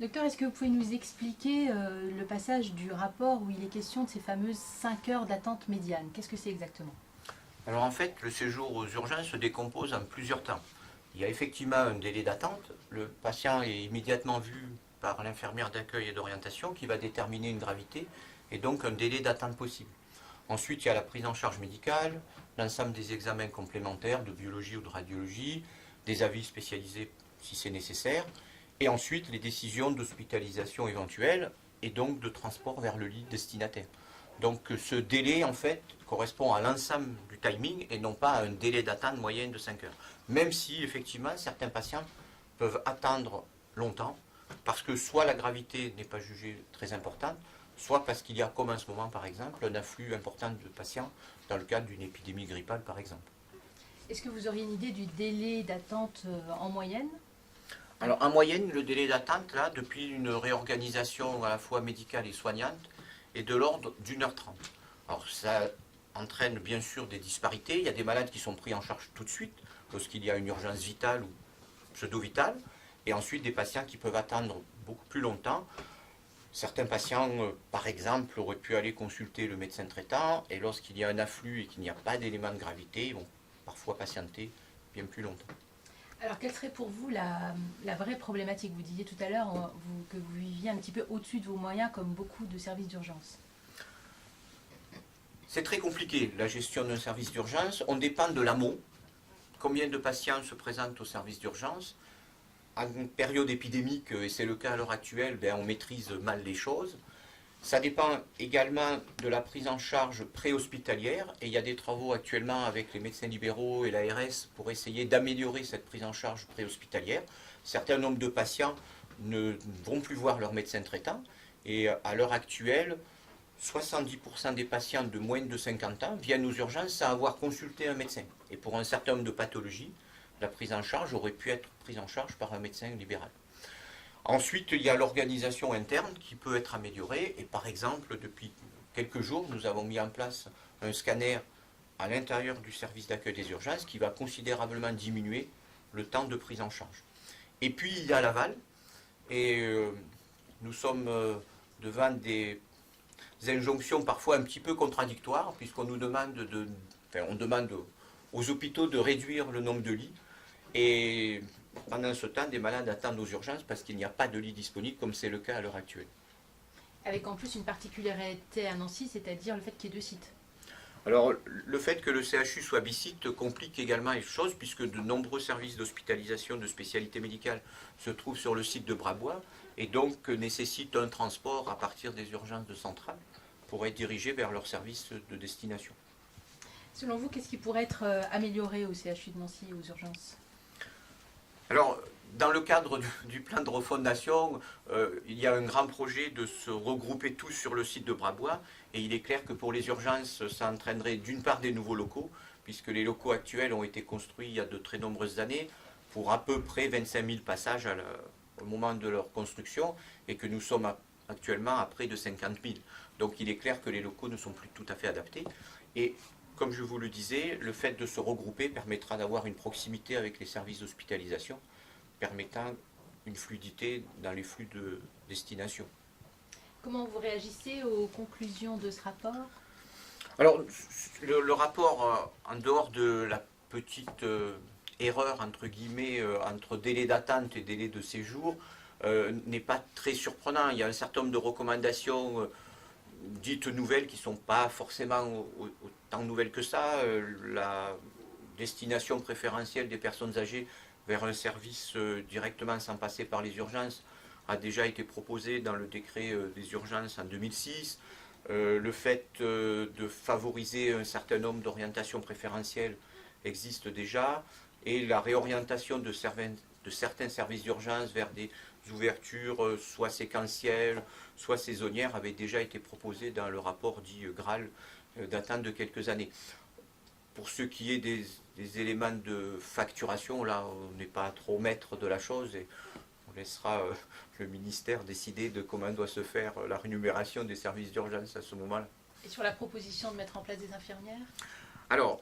Docteur, est-ce que vous pouvez nous expliquer le passage du rapport où il est question de ces fameuses 5 heures d'attente médiane? Qu'est-ce que c'est exactement? Alors en fait, le séjour aux urgences se décompose en plusieurs temps. Il y a effectivement un délai d'attente. Le patient est immédiatement vu par l'infirmière d'accueil et d'orientation qui va déterminer une gravité et donc un délai d'attente possible. Ensuite, il y a la prise en charge médicale, l'ensemble des examens complémentaires de biologie ou de radiologie, des avis spécialisés si c'est nécessaire, et ensuite les décisions d'hospitalisation éventuelle et donc de transport vers le lit destinataire. Donc ce délai, en fait, correspond à l'ensemble du timing et non pas à un délai d'attente moyenne de 5 heures. Même si, effectivement, certains patients peuvent attendre longtemps, parce que soit la gravité n'est pas jugée très importante, soit parce qu'il y a, comme en ce moment par exemple, un afflux important de patients dans le cadre d'une épidémie grippale par exemple. Est-ce que vous auriez une idée du délai d'attente en moyenne? Alors en moyenne, le délai d'attente, là, depuis une réorganisation à la fois médicale et soignante, est de l'ordre d'1h30. Alors ça entraîne bien sûr des disparités. Il y a des malades qui sont pris en charge tout de suite, lorsqu'il y a une urgence vitale ou pseudo-vitale, et ensuite des patients qui peuvent attendre beaucoup plus longtemps. Certains patients, par exemple, auraient pu aller consulter le médecin traitant, et lorsqu'il y a un afflux et qu'il n'y a pas d'élément de gravité, ils vont parfois patienter bien plus longtemps. Alors, quelle serait pour vous la vraie problématique? Vous disiez tout à l'heure que vous viviez un petit peu au-dessus de vos moyens, comme beaucoup de services d'urgence. C'est très compliqué, la gestion d'un service d'urgence. On dépend de l'amont. Combien de patients se présentent au service d'urgence? En période épidémique, et c'est le cas à l'heure actuelle, on maîtrise mal les choses. Ça dépend également de la prise en charge préhospitalière, et il y a des travaux actuellement avec les médecins libéraux et l'ARS pour essayer d'améliorer cette prise en charge préhospitalière. Certains nombres de patients ne vont plus voir leur médecin traitant, et à l'heure actuelle, 70% des patients de moins de 50 ans viennent aux urgences sans avoir consulté un médecin. Et pour un certain nombre de pathologies, la prise en charge aurait pu être prise en charge par un médecin libéral. Ensuite, il y a l'organisation interne qui peut être améliorée. Et par exemple, depuis quelques jours, nous avons mis en place un scanner à l'intérieur du service d'accueil des urgences qui va considérablement diminuer le temps de prise en charge. Et puis, il y a l'aval. Et nous sommes devant des injonctions parfois un petit peu contradictoires, puisqu'on nous demande on demande aux hôpitaux de réduire le nombre de lits. Et pendant ce temps, des malades attendent aux urgences parce qu'il n'y a pas de lit disponible, comme c'est le cas à l'heure actuelle. Avec en plus une particularité à Nancy, c'est-à-dire le fait qu'il y ait 2 sites. Alors, le fait que le CHU soit bisite complique également les choses, puisque de nombreux services d'hospitalisation de spécialité médicale se trouvent sur le site de Brabois, et donc nécessitent un transport à partir des urgences de centrale pour être dirigés vers leur service de destination. Selon vous, qu'est-ce qui pourrait être amélioré au CHU de Nancy, aux urgences? Alors, dans le cadre du plan de refondation, il y a un grand projet de se regrouper tous sur le site de Brabois, et il est clair que pour les urgences, ça entraînerait d'une part des nouveaux locaux, puisque les locaux actuels ont été construits il y a de très nombreuses années, pour à peu près 25 000 passages au moment de leur construction, et que nous sommes actuellement à près de 50 000. Donc il est clair que les locaux ne sont plus tout à fait adaptés. Et comme je vous le disais, le fait de se regrouper permettra d'avoir une proximité avec les services d'hospitalisation, permettant une fluidité dans les flux de destination. Comment vous réagissez aux conclusions de ce rapport? Alors, le rapport, en dehors de la petite erreur, entre guillemets, entre délai d'attente et délai de séjour, n'est pas très surprenant. Il y a un certain nombre de recommandations dites nouvelles qui ne sont pas forcément autant nouvelles que ça. La destination préférentielle des personnes âgées vers un service directement sans passer par les urgences a déjà été proposée dans le décret des urgences en 2006. Le fait de favoriser un certain nombre d'orientations préférentielles existe déjà. Et la réorientation de certains services d'urgence vers des ouvertures soit séquentielles, soit saisonnières avait déjà été proposée dans le rapport dit Graal datant de quelques années. Pour ce qui est des éléments de facturation, là on n'est pas trop maître de la chose et on laissera le ministère décider de comment doit se faire la rémunération des services d'urgence à ce moment-là. Et sur la proposition de mettre en place des infirmières? Alors,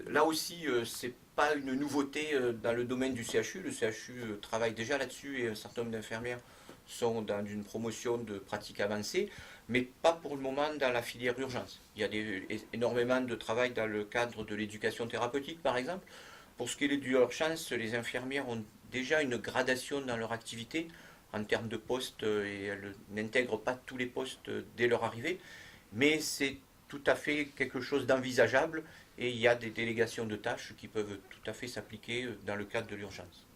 là aussi, c'est pas une nouveauté dans le domaine du CHU. Le CHU travaille déjà là-dessus et un certain nombre d'infirmières sont dans une promotion de pratiques avancées, mais pas pour le moment dans la filière urgence. Il y a énormément de travail dans le cadre de l'éducation thérapeutique, par exemple. Pour ce qui est de l'urgence, les infirmières ont déjà une gradation dans leur activité en termes de postes et elles n'intègrent pas tous les postes dès leur arrivée, mais c'est tout à fait quelque chose d'envisageable et il y a des délégations de tâches qui peuvent tout à fait s'appliquer dans le cadre de l'urgence.